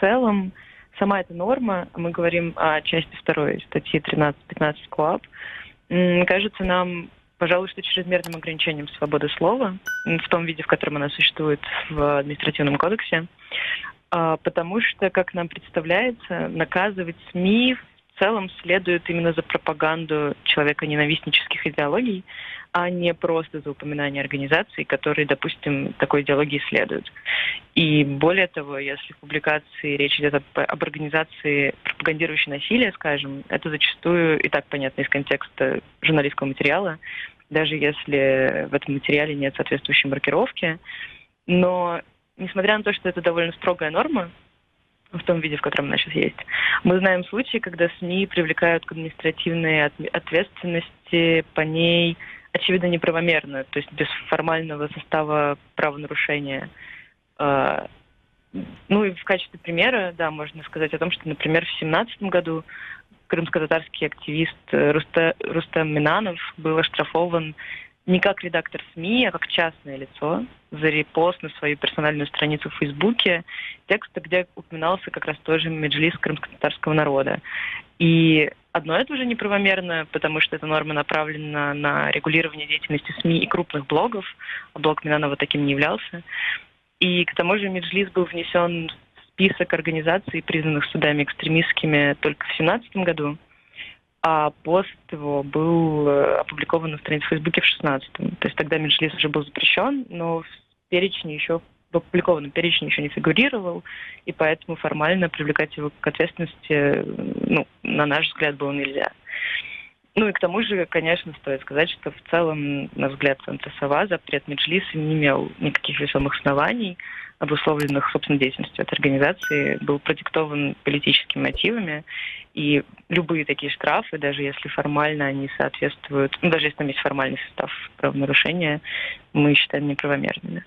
целом сама эта норма, мы говорим о части 2 статьи 13-15 КоАП, кажется нам, пожалуй, что чрезмерным ограничением свободы слова в том виде, в котором она существует в административном кодексе, потому что, как нам представляется, наказывать СМИ в целом следует именно за пропаганду человеконенавистнических идеологий, а не просто за упоминание организаций, которые, допустим, такой идеологии следуют. И более того, если в публикации речь идет об организации, пропагандирующей насилие, скажем, это зачастую и так понятно из контекста журналистского материала, даже если в этом материале нет соответствующей маркировки. Но, несмотря на то, что это довольно строгая норма, в том виде, в котором она сейчас есть, мы знаем случаи, когда СМИ привлекают к административной ответственности по ней очевидно неправомерно, то есть без формального состава правонарушения. Ну и в качестве примера, да, можно сказать о том, что, например, в 2017 году крымско-татарский активист Рустам Минанов был оштрафован не как редактор СМИ, а как частное лицо за репост на свою персональную страницу в Фейсбуке текста, где упоминался как раз тоже меджлис крымско-татарского народа. И одно это уже неправомерно, потому что эта норма направлена на регулирование деятельности СМИ и крупных блогов, а блог Минанова таким не являлся. И к тому же меджлис был внесен в список организаций, признанных судами экстремистскими, только в 2017 году, а пост его был опубликован на странице в Фейсбуке в 2016. То есть тогда меджлис уже был запрещен, но в опубликованном перечне еще не фигурировал, и поэтому формально привлекать его к ответственности, на наш взгляд, было нельзя. Ну и к тому же, конечно, стоит сказать, что в целом, на взгляд Центра СОВА, запрет меджлиса не имел никаких весомых оснований, обусловленных, собственно, деятельностью этой организации, был продиктован политическими мотивами, и любые такие штрафы, даже если формально они соответствуют, даже если там есть формальный состав правонарушения, мы считаем неправомерными.